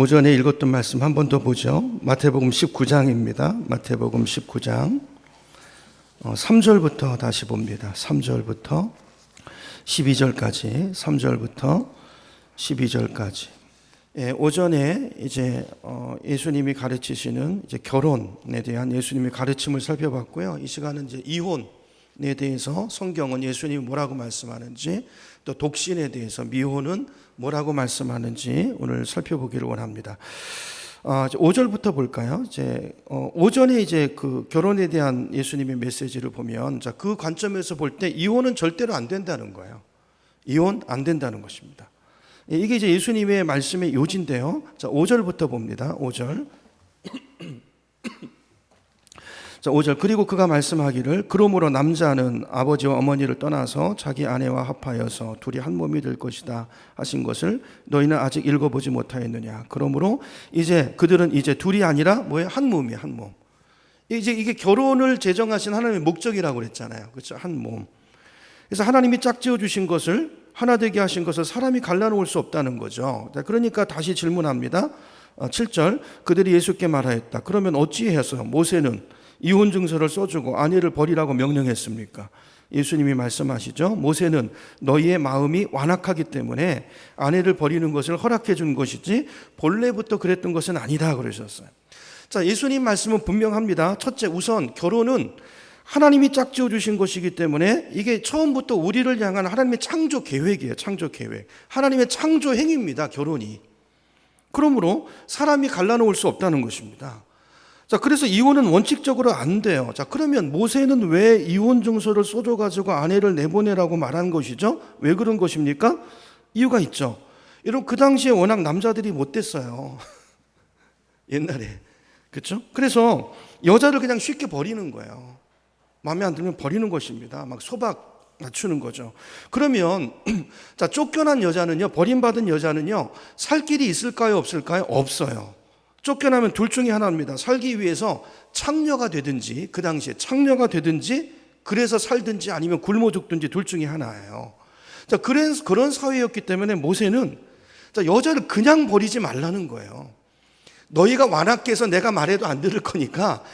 오전에 읽었던 말씀 한 번 더 보죠. 마태복음 19장입니다. 마태복음 19장 3절부터 다시 봅니다. 3절부터 12절까지, 3절부터 12절까지. 오전에 이제 예수님이 가르치시는 이제 결혼에 대한 예수님의 가르침을 살펴봤고요. 이 시간은 이제 이혼에 대해서 성경은 예수님이 뭐라고 말씀하는지, 또 독신에 대해서 미혼은 뭐라고 말씀하는지 오늘 살펴보기를 원합니다. 5절부터 볼까요? 이제 오전에 이제 그 결혼에 대한 예수님의 메시지를 보면, 자, 그 관점에서 볼 때 이혼은 절대로 안 된다는 거예요. 이혼 안 된다는 것입니다. 이게 이제 예수님의 말씀의 요지인데요. 자, 5절부터 봅니다. 5절. 자, 5절. 그리고 그가 말씀하기를, 그러므로 남자는 아버지와 어머니를 떠나서 자기 아내와 합하여서 둘이 한 몸이 될 것이다 하신 것을 너희는 아직 읽어보지 못하였느냐. 그러므로 이제 그들은 이제 둘이 아니라 뭐예요? 한 몸이에요. 한 몸. 이제 이게 결혼을 제정하신 하나님의 목적이라고 그랬잖아요. 그렇죠? 한 몸. 그래서 하나님이 짝지어 주신 것을 하나 되게 하신 것을 사람이 갈라놓을 수 없다는 거죠. 그러니까 다시 질문합니다. 7절. 그들이 예수께 말하였다. 그러면 어찌해서 모세는 이혼 증서를 써주고 아내를 버리라고 명령했습니까? 예수님이 말씀하시죠. 모세는 너희의 마음이 완악하기 때문에 아내를 버리는 것을 허락해 준 것이지 본래부터 그랬던 것은 아니다 그러셨어요. 자, 예수님 말씀은 분명합니다. 첫째, 우선 결혼은 하나님이 짝지어 주신 것이기 때문에 이게 처음부터 우리를 향한 하나님의 창조 계획이에요. 창조 계획. 하나님의 창조 행위입니다. 결혼이. 그러므로 사람이 갈라놓을 수 없다는 것입니다. 자, 그래서 이혼은 원칙적으로 안 돼요. 자, 그러면 모세는 왜 이혼 증서를 써줘가지고 아내를 내보내라고 말한 것이죠? 왜 그런 것입니까? 이유가 있죠. 여러분, 그 당시에 워낙 남자들이 못됐어요. 옛날에. 그렇죠? 그래서 여자를 그냥 쉽게 버리는 거예요. 마음에 안 들면 버리는 것입니다. 막 소박 낮추는 거죠. 그러면 자, 쫓겨난 여자는요, 버림받은 여자는요, 살 길이 있을까요? 없을까요? 없어요. 쫓겨나면 둘 중에 하나입니다. 살기 위해서 창녀가 되든지, 그 당시에 창녀가 되든지, 그래서 살든지, 아니면 굶어 죽든지 둘 중에 하나예요. 자, 그런 사회였기 때문에 모세는 자, 여자를 그냥 버리지 말라는 거예요. 너희가 완악해서 내가 말해도 안 들을 거니까,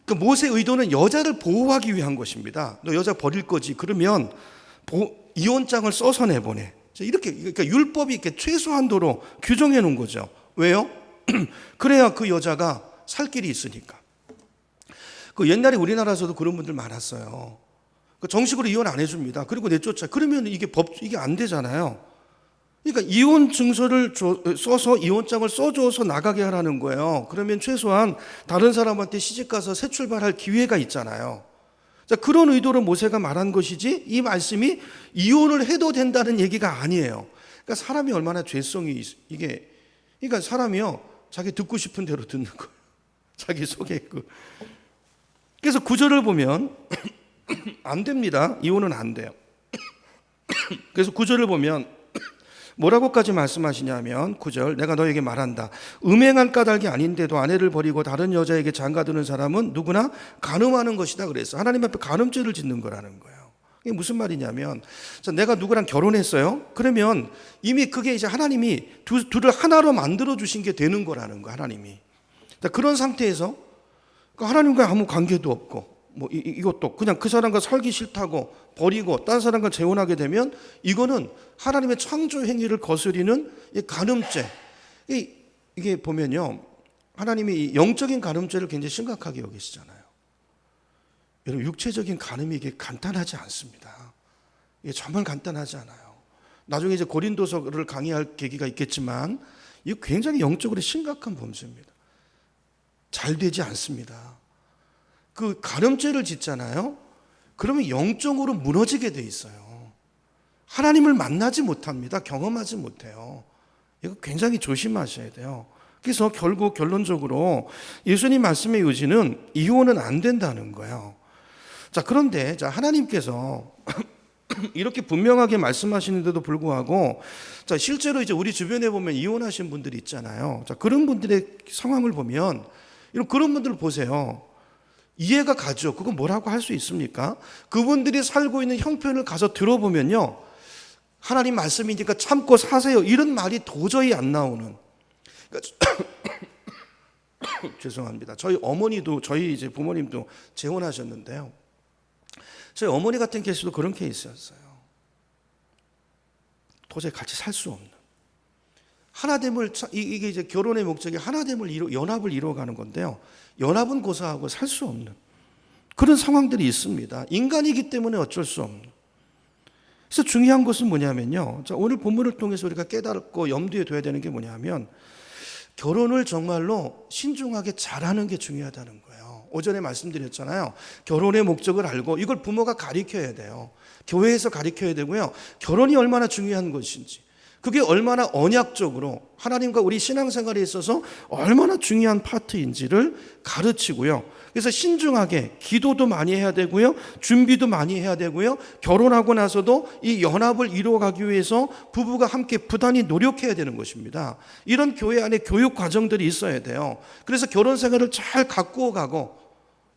그 모세의 의도는 여자를 보호하기 위한 것입니다. 너 여자 버릴 거지. 그러면 이혼장을 써서 내보내. 자, 이렇게, 그러니까 율법이 이렇게 최소한도로 규정해 놓은 거죠. 왜요? 그래야 그 여자가 살 길이 있으니까. 그 옛날에 우리나라에서도 그런 분들 많았어요. 그 정식으로 이혼 안 해줍니다. 그리고 내쫓아. 그러면 이게 이게 안 되잖아요. 그러니까 이혼 증서를 써서 이혼장을 써줘서 나가게 하라는 거예요. 그러면 최소한 다른 사람한테 시집가서 새 출발할 기회가 있잖아요. 자, 그런 의도로 모세가 말한 것이지 이 말씀이 이혼을 해도 된다는 얘기가 아니에요. 그러니까 사람이 얼마나 죄성이 이게, 그러니까 사람이요, 자기 듣고 싶은 대로 듣는 거예요. 자기 속에 그. 그래서 구절을 보면 안 됩니다. 이혼은 안 돼요. 그래서 구절을 보면 뭐라고까지 말씀하시냐면 9절, 내가 너에게 말한다. 음행한 까닭이 아닌데도 아내를 버리고 다른 여자에게 장가드는 사람은 누구나 간음하는 것이다 그랬어. 하나님 앞에 간음죄를 짓는 거라는 거예요. 이게 무슨 말이냐면, 내가 누구랑 결혼했어요? 그러면 이미 그게 이제 하나님이 둘을 하나로 만들어 주신 게 되는 거라는 거예요. 하나님이. 그런 상태에서 하나님과 아무 관계도 없고, 뭐 이것도 그냥 그 사람과 살기 싫다고 버리고 딴 사람과 재혼하게 되면 이거는 하나님의 창조 행위를 거스리는 간음죄. 이게 보면요, 하나님이 영적인 간음죄를 굉장히 심각하게 여기시잖아요. 여러분, 육체적인 간음이 이게 간단하지 않습니다. 이게 정말 간단하지 않아요. 나중에 이제 고린도서를 강의할 계기가 있겠지만 이거 굉장히 영적으로 심각한 범죄입니다. 잘 되지 않습니다. 그 간음죄를 짓잖아요. 그러면 영적으로 무너지게 돼 있어요. 하나님을 만나지 못합니다. 경험하지 못해요. 이거 굉장히 조심하셔야 돼요. 그래서 결국 결론적으로 예수님 말씀의 요지는 이혼은 안 된다는 거예요. 자, 그런데 하나님께서 이렇게 분명하게 말씀하시는데도 불구하고, 자, 실제로 이제 우리 주변에 보면 이혼하신 분들이 있잖아요. 자, 그런 분들의 상황을 보면, 그런 분들 보세요. 이해가 가죠. 그거 뭐라고 할 수 있습니까? 그분들이 살고 있는 형편을 가서 들어보면요, 하나님 말씀이니까 참고 사세요, 이런 말이 도저히 안 나오는, 죄송합니다. 저희 어머니도 저희 이제 부모님도 재혼하셨는데요. 저희 어머니 같은 케이스도 그런 케이스였어요. 도저히 같이 살 수 없는 하나됨을 이게 이제 결혼의 목적이 하나됨을 연합을 이루어가는 건데요. 연합은 고사하고 살 수 없는 그런 상황들이 있습니다. 인간이기 때문에 어쩔 수 없는. 그래서 중요한 것은 뭐냐면요. 자, 오늘 본문을 통해서 우리가 깨닫고 염두에 둬야 되는 게 뭐냐면 결혼을 정말로 신중하게 잘하는 게 중요하다는 거예요. 오전에 말씀드렸잖아요. 결혼의 목적을 알고 이걸 부모가 가르쳐야 돼요. 교회에서 가르쳐야 되고요. 결혼이 얼마나 중요한 것인지, 그게 얼마나 언약적으로 하나님과 우리 신앙생활에 있어서 얼마나 중요한 파트인지를 가르치고요. 그래서 신중하게 기도도 많이 해야 되고요. 준비도 많이 해야 되고요. 결혼하고 나서도 이 연합을 이루어가기 위해서 부부가 함께 부단히 노력해야 되는 것입니다. 이런 교회 안에 교육 과정들이 있어야 돼요. 그래서 결혼 생활을 잘 가꾸어 가고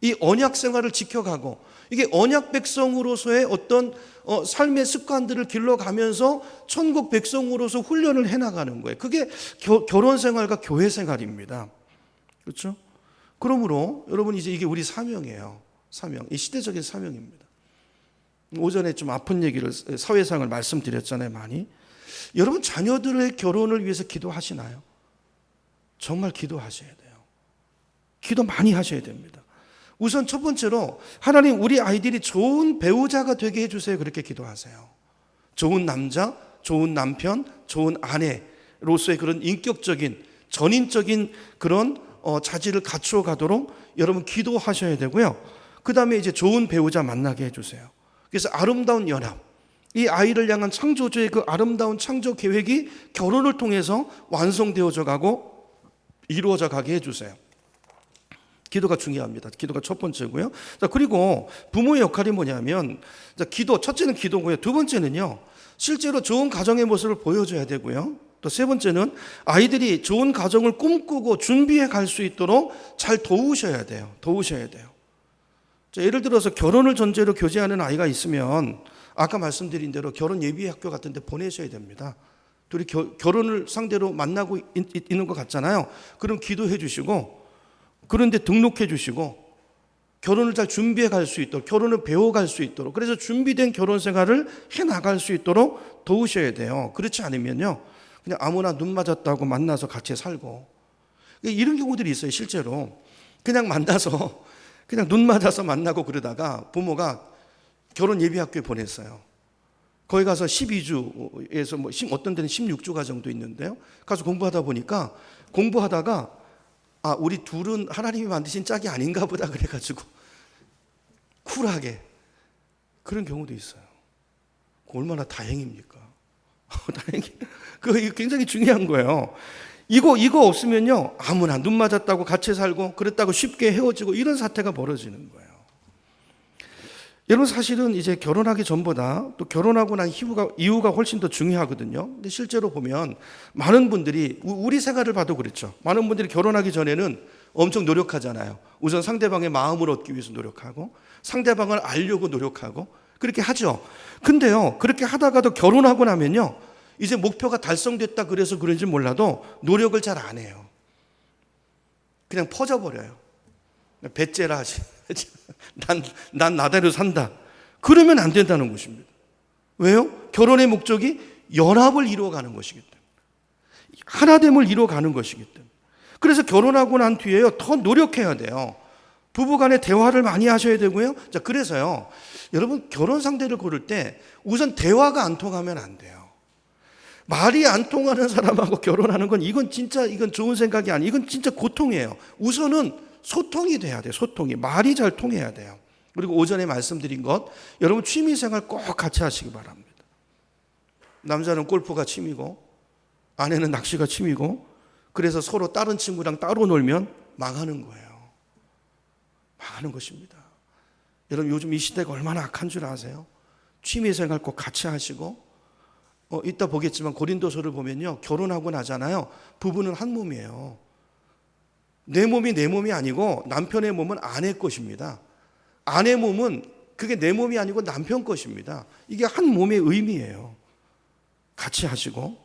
이 언약 생활을 지켜가고 이게 언약 백성으로서의 어떤 삶의 습관들을 길러가면서 천국 백성으로서 훈련을 해나가는 거예요. 그게 결혼 생활과 교회 생활입니다. 그렇죠? 그러므로 여러분 이제 이게 우리 사명이에요. 사명. 이 시대적인 사명입니다. 오전에 좀 아픈 얘기를 사회상을 말씀드렸잖아요. 많이. 여러분 자녀들의 결혼을 위해서 기도하시나요? 정말 기도하셔야 돼요. 기도 많이 하셔야 됩니다. 우선 첫 번째로 하나님 우리 아이들이 좋은 배우자가 되게 해주세요. 그렇게 기도하세요. 좋은 남자, 좋은 남편, 좋은 아내로서의 그런 인격적인 전인적인 그런 자질을 갖추어 가도록 여러분 기도하셔야 되고요. 그 다음에 이제 좋은 배우자 만나게 해주세요. 그래서 아름다운 연합, 이 아이를 향한 창조주의 그 아름다운 창조 계획이 결혼을 통해서 완성되어져 가고 이루어져 가게 해주세요. 기도가 중요합니다. 기도가 첫 번째고요. 자, 그리고 부모의 역할이 뭐냐면, 자, 기도, 첫째는 기도고요. 두 번째는요, 실제로 좋은 가정의 모습을 보여줘야 되고요. 또 세 번째는 아이들이 좋은 가정을 꿈꾸고 준비해 갈 수 있도록 잘 도우셔야 돼요. 도우셔야 돼요. 자, 예를 들어서 결혼을 전제로 교제하는 아이가 있으면 아까 말씀드린 대로 결혼 예비 학교 같은 데 보내셔야 됩니다. 둘이 결혼을 상대로 만나고 있는 것 같잖아요. 그럼 기도해 주시고, 그런데 등록해 주시고, 결혼을 잘 준비해 갈 수 있도록, 결혼을 배워갈 수 있도록, 그래서 준비된 결혼 생활을 해 나갈 수 있도록 도우셔야 돼요. 그렇지 않으면요, 그냥 아무나 눈 맞았다고 만나서 같이 살고, 이런 경우들이 있어요. 실제로 그냥 만나서 그냥 눈 맞아서 만나고 그러다가 부모가 결혼 예비학교에 보냈어요. 거기 가서 12주에서 뭐 어떤 데는 16주 과정도 있는데요. 가서 공부하다 보니까 공부하다가 우리 둘은 하나님이 만드신 짝이 아닌가 보다 그래가지고 쿨하게 그런 경우도 있어요. 얼마나 다행입니까? 다행히 그거 굉장히 중요한 거예요. 이거 없으면요, 아무나 눈 맞았다고 같이 살고 그랬다고 쉽게 헤어지고 이런 사태가 벌어지는 거예요. 여러분 사실은 이제 결혼하기 전보다 또 결혼하고 난 이후가 훨씬 더 중요하거든요. 근데 실제로 보면 많은 분들이 우리 생활을 봐도 그렇죠. 많은 분들이 결혼하기 전에는 엄청 노력하잖아요. 우선 상대방의 마음을 얻기 위해서 노력하고 상대방을 알려고 노력하고 그렇게 하죠. 근데요, 그렇게 하다가도 결혼하고 나면요, 이제 목표가 달성됐다 그래서 그런지 몰라도 노력을 잘 안 해요. 그냥 퍼져버려요. 배째라 하지. 난 나대로 산다. 그러면 안 된다는 것입니다. 왜요? 결혼의 목적이 연합을 이루어가는 것이기 때문에, 하나됨을 이루어가는 것이기 때문에. 그래서 결혼하고 난 뒤에요, 더 노력해야 돼요. 부부간에 대화를 많이 하셔야 되고요. 자, 그래서요, 여러분 결혼 상대를 고를 때 우선 대화가 안 통하면 안 돼요. 말이 안 통하는 사람하고 결혼하는 건 이건 좋은 생각이 아니에요. 이건 진짜 고통이에요. 우선은 소통이 돼야 돼요. 소통이. 말이 잘 통해야 돼요. 그리고 오전에 말씀드린 것, 여러분 취미생활 꼭 같이 하시기 바랍니다. 남자는 골프가 취미고 아내는 낚시가 취미고, 그래서 서로 다른 친구랑 따로 놀면 망하는 거예요. 망하는 것입니다. 여러분 요즘 이 시대가 얼마나 악한 줄 아세요? 취미생활 꼭 같이 하시고, 이따 보겠지만 고린도서를 보면요, 결혼하고 나잖아요, 부부는 한 몸이에요. 내 몸이 내 몸이 아니고 남편의 몸은 아내 것입니다. 아내 몸은 그게 내 몸이 아니고 남편 것입니다. 이게 한 몸의 의미예요. 같이 하시고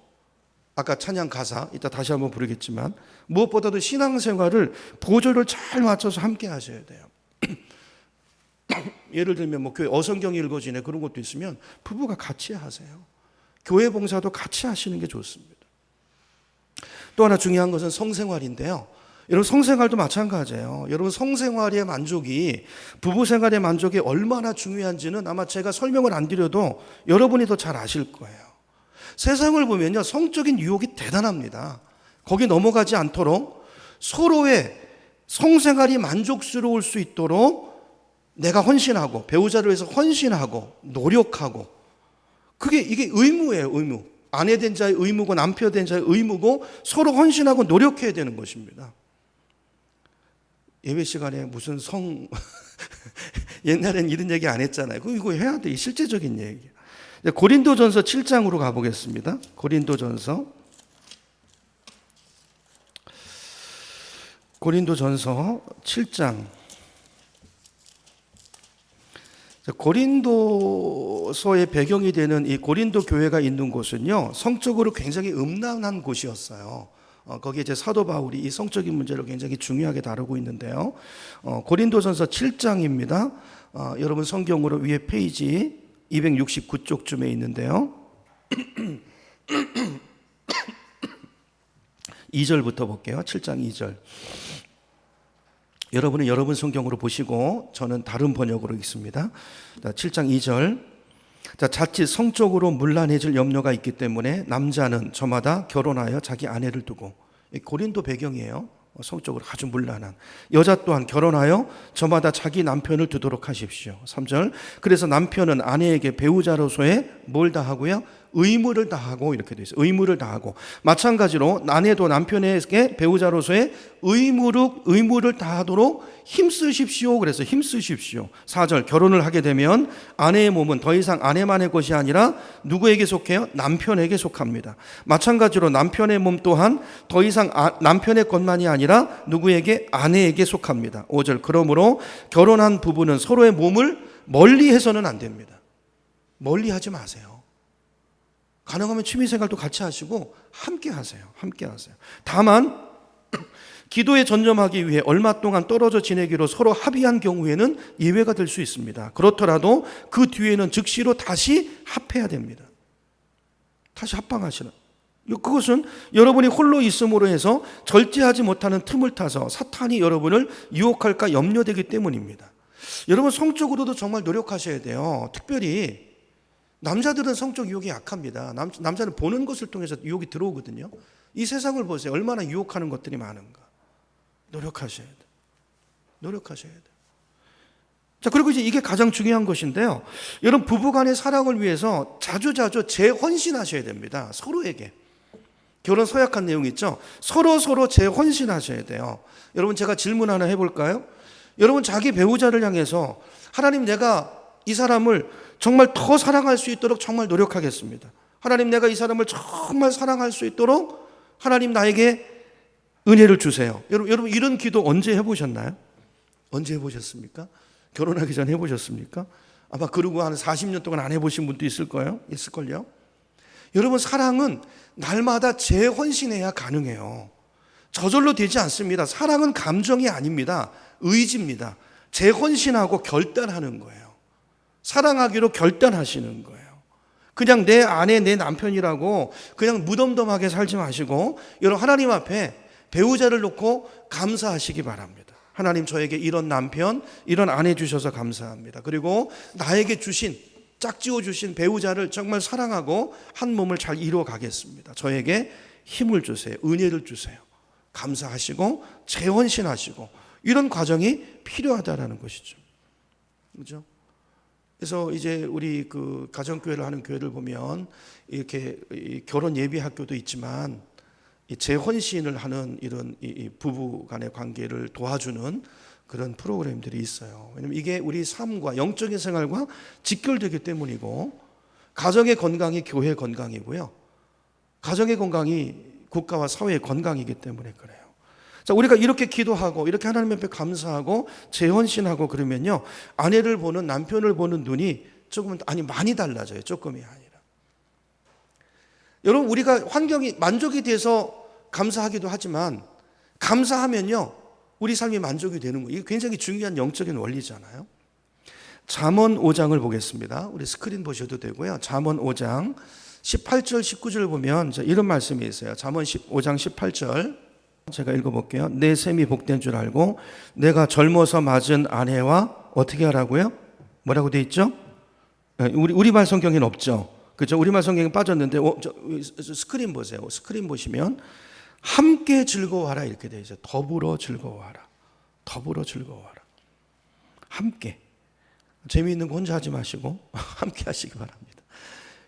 아까 찬양 가사 이따 다시 한번 부르겠지만 무엇보다도 신앙생활을 보조를 잘 맞춰서 함께 하셔야 돼요. 예를 들면 뭐 교회 어성경 읽어지네 그런 것도 있으면 부부가 같이 하세요. 교회 봉사도 같이 하시는 게 좋습니다. 또 하나 중요한 것은 성생활인데요. 여러분 성생활도 마찬가지예요. 여러분 성생활의 만족이 부부 생활의 만족이 얼마나 중요한지는 아마 제가 설명을 안 드려도 여러분이 더 잘 아실 거예요. 세상을 보면요 성적인 유혹이 대단합니다. 거기 넘어가지 않도록 서로의 성생활이 만족스러울 수 있도록 내가 헌신하고 배우자를 위해서 헌신하고 노력하고 이게 의무예요. 의무. 아내 된 자의 의무고 남편 된 자의 의무고 서로 헌신하고 노력해야 되는 것입니다. 예배 시간에 무슨 옛날엔 이런 얘기 안 했잖아요. 이거 해야 돼. 실제적인 얘기. 고린도전서 7장으로 가보겠습니다. 고린도전서 7장. 고린도서의 배경이 되는 이 고린도 교회가 있는 곳은요, 성적으로 굉장히 음란한 곳이었어요. 거기에 이제 사도 바울이 이 성적인 문제를 굉장히 중요하게 다루고 있는데요. 고린도전서 7장입니다. 여러분 성경으로 위에 페이지 269쪽쯤에 있는데요. 2절부터 볼게요. 7장 2절. 여러분은 여러분 성경으로 보시고 저는 다른 번역으로 읽습니다. 7장 2절. 자칫 성적으로 문란해질 염려가 있기 때문에 남자는 저마다 결혼하여 자기 아내를 두고, 고린도 배경이에요. 성적으로 아주 문란한. 여자 또한 결혼하여 저마다 자기 남편을 두도록 하십시오. 3절. 그래서 남편은 아내에게 배우자로서의 뭘 다하고요? 의무를 다하고, 이렇게 되어 있어요. 의무를 다하고. 마찬가지로 아내도 남편에게 배우자로서의 의무를 다하도록 힘쓰십시오. 그래서 힘쓰십시오. 4절. 결혼을 하게 되면 아내의 몸은 더 이상 아내만의 것이 아니라 누구에게 속해요? 남편에게 속합니다. 마찬가지로 남편의 몸 또한 더 이상 남편의 것만이 아니라 누구에게? 아내에게 속합니다. 5절. 그러므로 결혼한 부부는 서로의 몸을 멀리해서는 안 됩니다. 멀리하지 마세요. 가능하면 취미생활도 같이 하시고 함께 하세요. 함께 하세요. 다만 기도에 전념하기 위해 얼마 동안 떨어져 지내기로 서로 합의한 경우에는 예외가 될 수 있습니다. 그렇더라도 그 뒤에는 즉시로 다시 합해야 됩니다. 다시 합방하시는. 그것은 여러분이 홀로 있음으로 해서 절제하지 못하는 틈을 타서 사탄이 여러분을 유혹할까 염려되기 때문입니다. 여러분 성적으로도 정말 노력하셔야 돼요. 특별히 남자들은 성적 유혹이 약합니다. 남자는 보는 것을 통해서 유혹이 들어오거든요. 이 세상을 보세요. 얼마나 유혹하는 것들이 많은가. 노력하셔야 돼요. 노력하셔야 돼요. 자, 그리고 이제 이게 가장 중요한 것인데요. 여러분 부부간의 사랑을 위해서 자주 재헌신하셔야 됩니다. 서로에게. 결혼 서약한 내용 있죠? 서로 재헌신하셔야 돼요. 여러분 제가 질문 하나 해볼까요? 여러분 자기 배우자를 향해서 하나님 내가 이 사람을 정말 더 사랑할 수 있도록 정말 노력하겠습니다. 하나님 내가 이 사람을 정말 사랑할 수 있도록 하나님 나에게 은혜를 주세요. 여러분 이런 기도 언제 해보셨나요? 언제 해보셨습니까? 결혼하기 전에 해보셨습니까? 아마 그러고 한 40년 동안 안 해보신 분도 있을걸요? 여러분 사랑은 날마다 재헌신해야 가능해요. 저절로 되지 않습니다. 사랑은 감정이 아닙니다. 의지입니다. 재헌신하고 결단하는 거예요. 사랑하기로 결단하시는 거예요. 그냥 내 아내, 내 남편이라고 그냥 무덤덤하게 살지 마시고 여러분 하나님 앞에 배우자를 놓고 감사하시기 바랍니다. 하나님 저에게 이런 남편, 이런 아내 주셔서 감사합니다. 그리고 나에게 주신 짝지어 주신 배우자를 정말 사랑하고 한 몸을 잘 이루어 가겠습니다. 저에게 힘을 주세요. 은혜를 주세요. 감사하시고 재헌신하시고 이런 과정이 필요하다라는 것이죠. 그렇죠? 그래서 이제 우리 그 가정교회를 하는 교회를 보면 이렇게 결혼 예비 학교도 있지만 재헌신을 하는 이런 부부 간의 관계를 도와주는 그런 프로그램들이 있어요. 왜냐하면 이게 우리 삶과 영적인 생활과 직결되기 때문이고 가정의 건강이 교회의 건강이고요. 가정의 건강이 국가와 사회의 건강이기 때문에 그래요. 자, 우리가 이렇게 기도하고 이렇게 하나님 앞에 감사하고 재헌신하고 그러면요. 아내를 보는 남편을 보는 눈이 많이 달라져요. 조금이 아니라. 여러분, 우리가 환경이 만족이 돼서 감사하기도 하지만 감사하면요 우리 삶이 만족이 되는 거예요. 이게 굉장히 중요한 영적인 원리잖아요. 잠언 5장을 보겠습니다. 우리 스크린 보셔도 되고요. 잠언 5장 18절 19절 보면 이런 말씀이 있어요. 잠언 5장 18절 제가 읽어볼게요. 내 셈이 복된 줄 알고 내가 젊어서 맞은 아내와 어떻게 하라고요? 뭐라고 돼 있죠? 우리말 성경에는 없죠. 그렇죠? 우리말 성경에 빠졌는데 스크린 보세요. 스크린 보시면 함께 즐거워하라 이렇게 돼 있어요. 더불어 즐거워하라. 더불어 즐거워하라. 함께. 재미있는 거 혼자 하지 마시고 함께 하시기 바랍니다.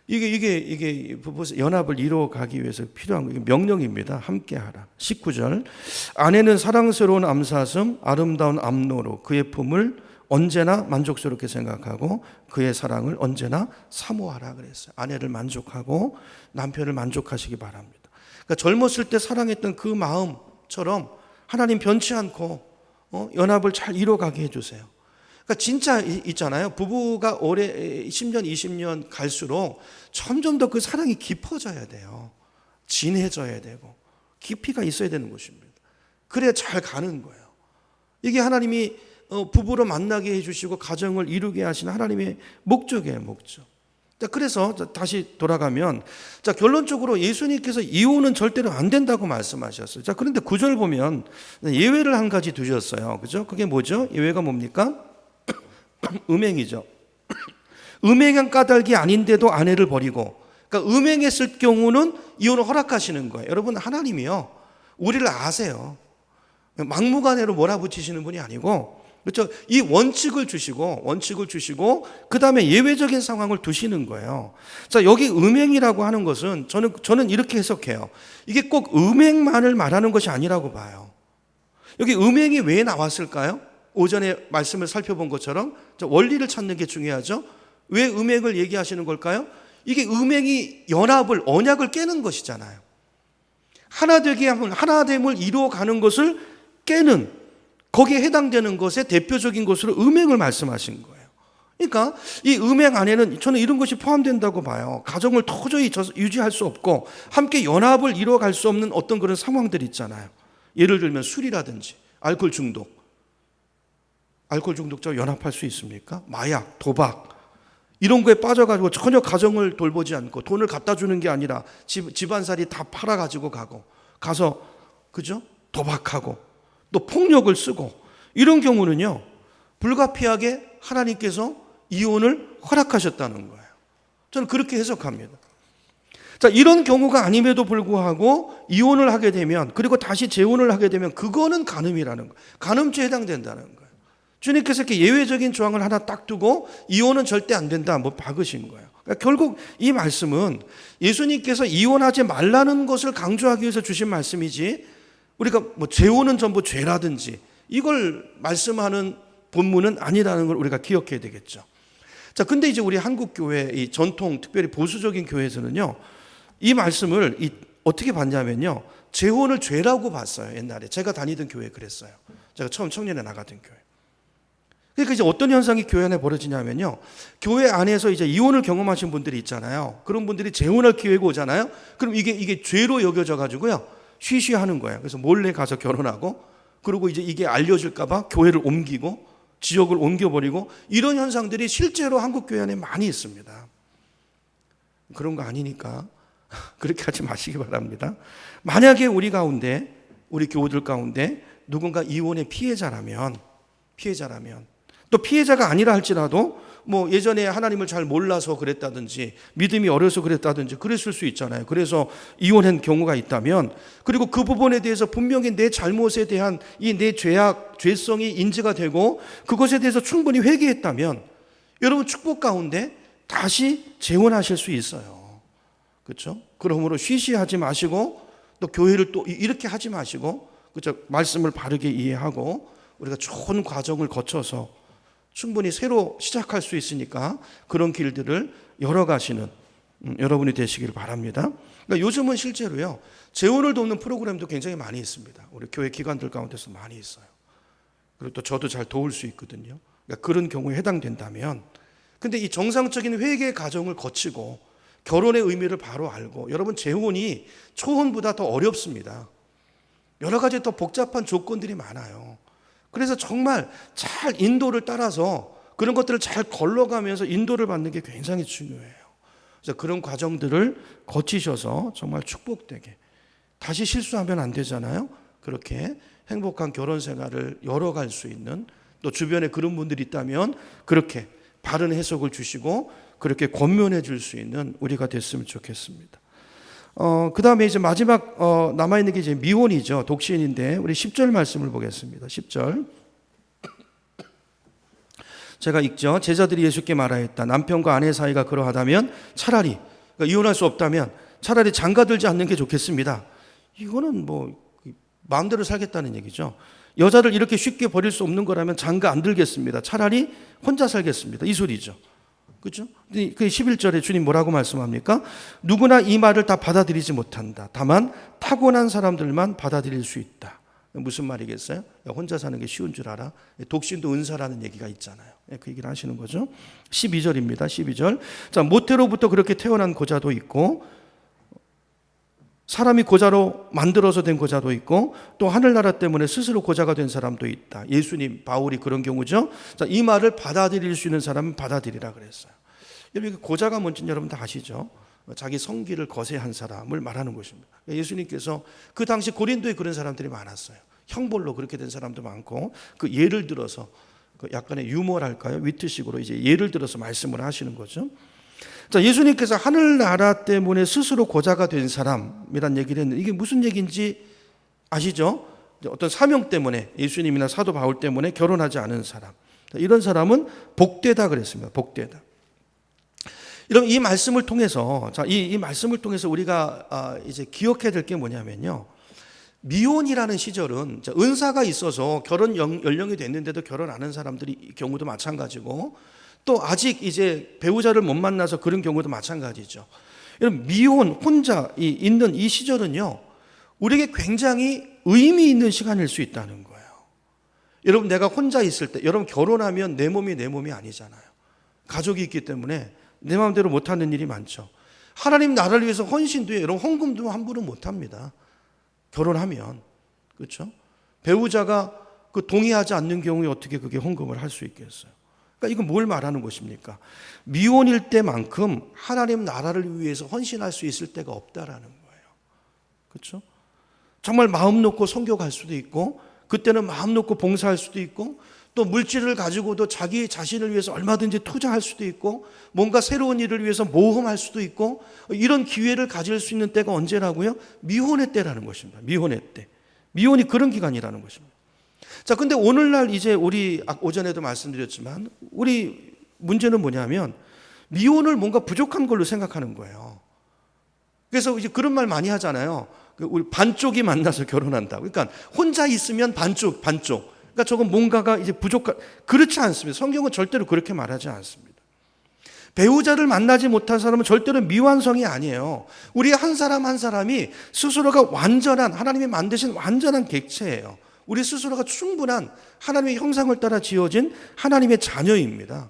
이게 연합을 이루어가기 위해서 필요한 거, 명령입니다. 함께하라. 19절 아내는 사랑스러운 암사슴 아름다운 암노로 그의 품을 언제나 만족스럽게 생각하고 그의 사랑을 언제나 사모하라 그랬어요. 아내를 만족하고 남편을 만족하시기 바랍니다. 그러니까 젊었을 때 사랑했던 그 마음처럼 하나님 변치 않고 연합을 잘 이루어가게 해주세요. 그러니까 진짜 있잖아요. 부부가 오래 10년, 20년 갈수록 점점 더 그 사랑이 깊어져야 돼요. 진해져야 되고 깊이가 있어야 되는 것입니다. 그래야 잘 가는 거예요. 이게 하나님이 부부로 만나게 해주시고 가정을 이루게 하시는 하나님의 목적이에요. 목적. 자, 그래서 다시 돌아가면 결론적으로 예수님께서 이혼은 절대로 안 된다고 말씀하셨어요. 자, 그런데 9절 보면 예외를 한 가지 두셨어요. 그죠? 그게 뭐죠? 예외가 뭡니까? 음행이죠. 음행한 까닭이 아닌데도 아내를 버리고, 그러니까 음행했을 경우는 이혼을 허락하시는 거예요. 여러분, 하나님이요 우리를 아세요. 막무가내로 몰아붙이시는 분이 아니고, 그렇죠? 이 원칙을 주시고 그 다음에 예외적인 상황을 두시는 거예요. 자, 여기 음행이라고 하는 것은 저는 이렇게 해석해요. 이게 꼭 음행만을 말하는 것이 아니라고 봐요. 여기 음행이 왜 나왔을까요? 오전에 말씀을 살펴본 것처럼 원리를 찾는 게 중요하죠. 왜 음행을 얘기하시는 걸까요? 이게 음행이 연합을, 언약을 깨는 것이잖아요. 하나됨을 이루어가는 것을 깨는, 거기에 해당되는 것의 대표적인 것으로 음행을 말씀하신 거예요. 그러니까 이 음행 안에는 저는 이런 것이 포함된다고 봐요. 가정을 도저히 유지할 수 없고 함께 연합을 이루어갈 수 없는 어떤 그런 상황들이 있잖아요. 예를 들면 술이라든지 알코올 중독자와 연합할 수 있습니까? 마약, 도박 이런 거에 빠져가지고 전혀 가정을 돌보지 않고 돈을 갖다 주는 게 아니라 집안살이 다 팔아가지고 가서 그죠? 도박하고 또 폭력을 쓰고 이런 경우는요 불가피하게 하나님께서 이혼을 허락하셨다는 거예요. 저는 그렇게 해석합니다. 자, 이런 경우가 아님에도 불구하고 이혼을 하게 되면, 그리고 다시 재혼을 하게 되면 그거는 간음이라는 거예요. 간음죄에 해당된다는 거예요. 주님께서 이렇게 예외적인 조항을 하나 딱 두고 이혼은 절대 안 된다 박으신 거예요. 그러니까 결국 이 말씀은 예수님께서 이혼하지 말라는 것을 강조하기 위해서 주신 말씀이지, 우리가 재혼은 전부 죄라든지 이걸 말씀하는 본문은 아니라는 걸 우리가 기억해야 되겠죠. 자, 근데 이제 우리 한국 교회 이 전통 특별히 보수적인 교회에서는요 이 말씀을 어떻게 봤냐면요 재혼을 죄라고 봤어요. 옛날에 제가 다니던 교회 그랬어요. 제가 처음 청년에 나가던 교회. 그러니까 이제 어떤 현상이 교회 안에 벌어지냐면요 교회 안에서 이제 이혼을 경험하신 분들이 있잖아요. 그런 분들이 재혼할 기회가 오잖아요. 그럼 이게 죄로 여겨져 가지고요 쉬쉬하는 거예요. 그래서 몰래 가서 결혼하고, 그리고 이제 이게 알려질까 봐 교회를 옮기고 지역을 옮겨버리고, 이런 현상들이 실제로 한국 교회 안에 많이 있습니다. 그런 거 아니니까 그렇게 하지 마시기 바랍니다. 만약에 우리 교우들 가운데 누군가 이혼의 피해자라면 또 피해자가 아니라 할지라도 예전에 하나님을 잘 몰라서 그랬다든지 믿음이 어려서 그랬다든지 그랬을 수 있잖아요. 그래서 이혼한 경우가 있다면, 그리고 그 부분에 대해서 분명히 내 잘못에 대한 이 내 죄성이 인지가 되고 그것에 대해서 충분히 회개했다면 여러분 축복 가운데 다시 재혼하실 수 있어요. 그렇죠? 그러므로 쉬쉬하지 마시고 또 교회를 또 이렇게 하지 마시고, 그렇죠? 말씀을 바르게 이해하고 우리가 좋은 과정을 거쳐서 충분히 새로 시작할 수 있으니까 그런 길들을 열어가시는 여러분이 되시길 바랍니다. 그러니까 요즘은 실제로요 재혼을 돕는 프로그램도 굉장히 많이 있습니다. 우리 교회 기관들 가운데서 많이 있어요. 그리고 또 저도 잘 도울 수 있거든요. 그러니까 그런 경우에 해당된다면, 근데 이 정상적인 회개 과정을 거치고 결혼의 의미를 바로 알고, 여러분 재혼이 초혼보다 더 어렵습니다. 여러 가지 더 복잡한 조건들이 많아요. 그래서 정말 잘 인도를 따라서 그런 것들을 잘 걸러가면서 인도를 받는 게 굉장히 중요해요. 그래서 그런 과정들을 거치셔서 정말 축복되게, 다시 실수하면 안 되잖아요. 그렇게 행복한 결혼 생활을 열어갈 수 있는, 또 주변에 그런 분들이 있다면 그렇게 바른 해석을 주시고 그렇게 권면해 줄 수 있는 우리가 됐으면 좋겠습니다. 그 다음에 이제 마지막 남아있는 게 이제 미혼이죠. 독신인데 우리 10절 말씀을 보겠습니다. 10절. 제가 읽죠. 제자들이 예수께 말하였다. 남편과 아내 사이가 그러하다면 차라리, 그러니까 이혼할 수 없다면 차라리 장가들지 않는 게 좋겠습니다. 이거는 뭐 마음대로 살겠다는 얘기죠. 여자를 이렇게 쉽게 버릴 수 없는 거라면 장가 안 들겠습니다. 차라리 혼자 살겠습니다. 이 소리죠. 그렇죠? 그 11절에 주님 뭐라고 말씀합니까? 누구나 이 말을 다 받아들이지 못한다. 다만 타고난 사람들만 받아들일 수 있다. 무슨 말이겠어요? 혼자 사는 게 쉬운 줄 알아? 독신도 은사라는 얘기가 있잖아요. 그 얘기를 하시는 거죠. 12절입니다. 12절. 자, 모태로부터 그렇게 태어난 고자도 있고, 사람이 고자로 만들어서 된 고자도 있고, 또 하늘나라 때문에 스스로 고자가 된 사람도 있다. 예수님, 바울이 그런 경우죠. 자, 이 말을 받아들일 수 있는 사람은 받아들이라 그랬어요. 여러분, 고자가 뭔지 여러분 다 아시죠? 자기 성기를 거세한 사람을 말하는 것입니다. 예수님께서 그 당시 고린도에 그런 사람들이 많았어요. 형벌로 그렇게 된 사람도 많고, 그 예를 들어서 그 약간의 유머랄까요? 위트식으로 이제 예를 들어서 말씀을 하시는 거죠. 자, 예수님께서 하늘나라 때문에 스스로 고자가 된 사람이란 얘기를 했는데, 이게 무슨 얘기인지 아시죠? 어떤 사명 때문에, 예수님이나 사도 바울 때문에 결혼하지 않은 사람, 이런 사람은 복되다 그랬습니다. 복되다. 이런 이 말씀을 통해서, 자, 이 말씀을 통해서 우리가 이제 기억해야 될 게 뭐냐면요, 미혼이라는 시절은 은사가 있어서 결혼 연령이 됐는데도 결혼 안 한 사람들이 경우도 마찬가지고, 또 아직 이제 배우자를 못 만나서 그런 경우도 마찬가지죠. 여러분, 미혼 혼자 있는 이 시절은요, 우리에게 굉장히 의미 있는 시간일 수 있다는 거예요. 여러분, 내가 혼자 있을 때, 여러분 결혼하면 내 몸이 내 몸이 아니잖아요. 가족이 있기 때문에 내 마음대로 못하는 일이 많죠. 하나님 나라를 위해서 헌신도 해요. 여러분, 헌금도 함부로 못합니다. 결혼하면. 그렇죠? 배우자가 그 동의하지 않는 경우에 어떻게 그게 헌금을 할 수 있겠어요? 그러니까 이건 뭘 말하는 것입니까? 미혼일 때만큼 하나님 나라를 위해서 헌신할 수 있을 때가 없다라는 거예요. 그렇죠? 정말 마음 놓고 선교갈 수도 있고, 그때는 마음 놓고 봉사할 수도 있고, 또 물질을 가지고도 자기 자신을 위해서 얼마든지 투자할 수도 있고, 뭔가 새로운 일을 위해서 모험할 수도 있고, 이런 기회를 가질 수 있는 때가 언제라고요? 미혼의 때라는 것입니다. 미혼의 때. 미혼이 그런 기간이라는 것입니다. 자, 근데 오늘날 이제 우리 오전에도 말씀드렸지만, 우리 문제는 뭐냐면 미혼을 뭔가 부족한 걸로 생각하는 거예요. 그래서 이제 그런 말 많이 하잖아요. 우리 반쪽이 만나서 결혼한다. 그러니까 혼자 있으면 반쪽. 그러니까 저건 뭔가가 이제 부족한, 그렇지 않습니다. 성경은 절대로 그렇게 말하지 않습니다. 배우자를 만나지 못한 사람은 절대로 미완성이 아니에요. 우리 한 사람 한 사람이 스스로가 완전한, 하나님이 만드신 완전한 객체예요. 우리 스스로가 충분한 하나님의 형상을 따라 지어진 하나님의 자녀입니다.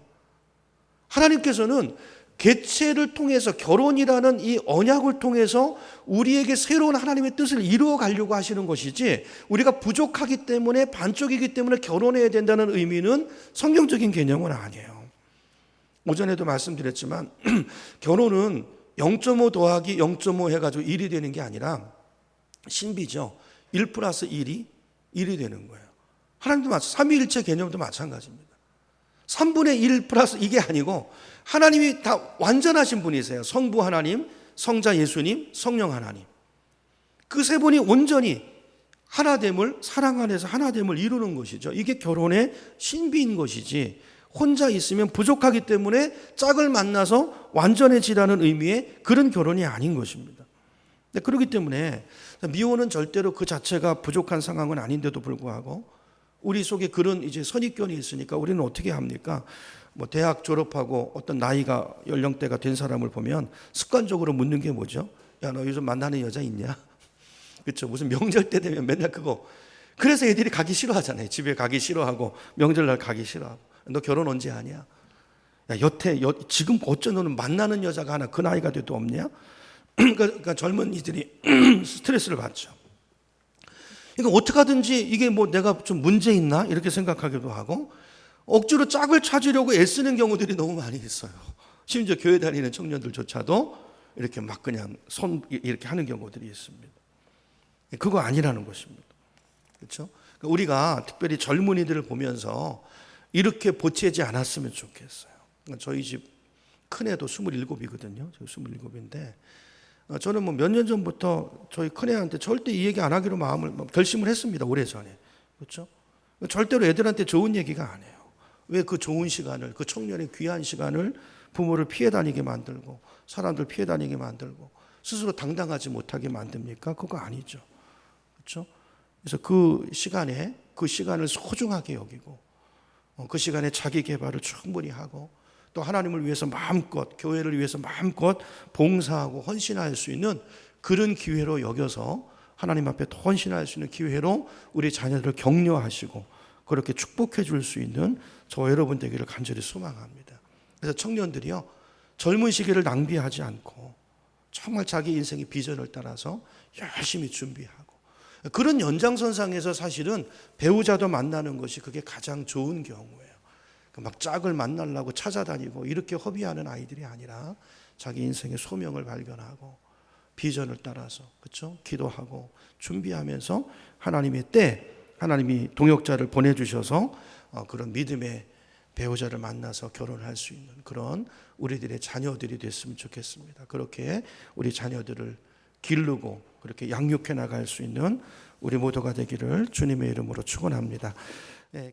하나님께서는 객체를 통해서, 결혼이라는 이 언약을 통해서 우리에게 새로운 하나님의 뜻을 이루어 가려고 하시는 것이지, 우리가 부족하기 때문에, 반쪽이기 때문에 결혼해야 된다는 의미는 성경적인 개념은 아니에요. 오전에도 말씀드렸지만 결혼은 0.5 더하기 0.5 해가지고 1이 되는 게 아니라 신비죠. 1 플러스 1이 1이 되는 거예요. 하나님도 삼위일체 개념도 마찬가지입니다. 3분의 1 플러스 이게 아니고, 하나님이 다 완전하신 분이세요. 성부 하나님, 성자 예수님, 성령 하나님. 그 세 분이 온전히 하나됨을, 사랑 안에서 하나됨을 이루는 것이죠. 이게 결혼의 신비인 것이지, 혼자 있으면 부족하기 때문에 짝을 만나서 완전해지라는 의미의 그런 결혼이 아닌 것입니다. 그렇기 때문에 미혼은 절대로 그 자체가 부족한 상황은 아닌데도 불구하고 우리 속에 그런 이제 선입견이 있으니까 우리는 어떻게 합니까? 뭐 대학 졸업하고 어떤 나이가 연령대가 된 사람을 보면 습관적으로 묻는 게 뭐죠? 야, 너 요즘 만나는 여자 있냐? 그렇죠? 무슨 명절 때 되면 맨날 그거. 그래서 애들이 가기 싫어하잖아요. 집에 가기 싫어하고 명절날 가기 싫어하고. 너 결혼 언제 하냐? 야, 지금 어째 너는 만나는 여자가 하나 그 나이가 돼도 없냐? 그러니까 젊은이들이 스트레스를 받죠. 그러니까 어떻게 하든지 이게 뭐 내가 좀 문제 있나? 이렇게 생각하기도 하고 억지로 짝을 찾으려고 애쓰는 경우들이 너무 많이 있어요. 심지어 교회 다니는 청년들조차도 이렇게 막 그냥 이렇게 하는 경우들이 있습니다. 그거 아니라는 것입니다. 그렇죠? 그러니까 우리가 특별히 젊은이들을 보면서 이렇게 보채지 않았으면 좋겠어요. 저희 집 큰애도 27이거든요. 저희 27인데 저는 뭐 몇 년 전부터 저희 큰애한테 절대 이 얘기 안 하기로 결심을 했습니다. 오래전에. 그렇죠? 절대로 애들한테 좋은 얘기가 안 해요. 왜 그 좋은 시간을, 그 청년의 귀한 시간을 부모를 피해 다니게 만들고 사람들 피해 다니게 만들고 스스로 당당하지 못하게 만듭니까? 그거 아니죠. 그렇죠? 그래서 그 시간을 소중하게 여기고 그 시간에 자기 개발을 충분히 하고 또 하나님을 위해서 마음껏, 교회를 위해서 마음껏 봉사하고 헌신할 수 있는 그런 기회로 여겨서 하나님 앞에 헌신할 수 있는 기회로 우리 자녀들을 격려하시고 그렇게 축복해 줄 수 있는 저 여러분 되기를 간절히 소망합니다. 그래서 청년들이요, 젊은 시기를 낭비하지 않고 정말 자기 인생의 비전을 따라서 열심히 준비하고 그런 연장선상에서 사실은 배우자도 만나는 것이 그게 가장 좋은 경우예요. 막 짝을 만나려고 찾아다니고 이렇게 허비하는 아이들이 아니라 자기 인생의 소명을 발견하고 비전을 따라서 그렇죠? 기도하고 준비하면서 하나님의 때 하나님이 동역자를 보내주셔서 그런 믿음의 배우자를 만나서 결혼할 수 있는 그런 우리들의 자녀들이 됐으면 좋겠습니다. 그렇게 우리 자녀들을 기르고 그렇게 양육해 나갈 수 있는 우리 모두가 되기를 주님의 이름으로 축원합니다. 네.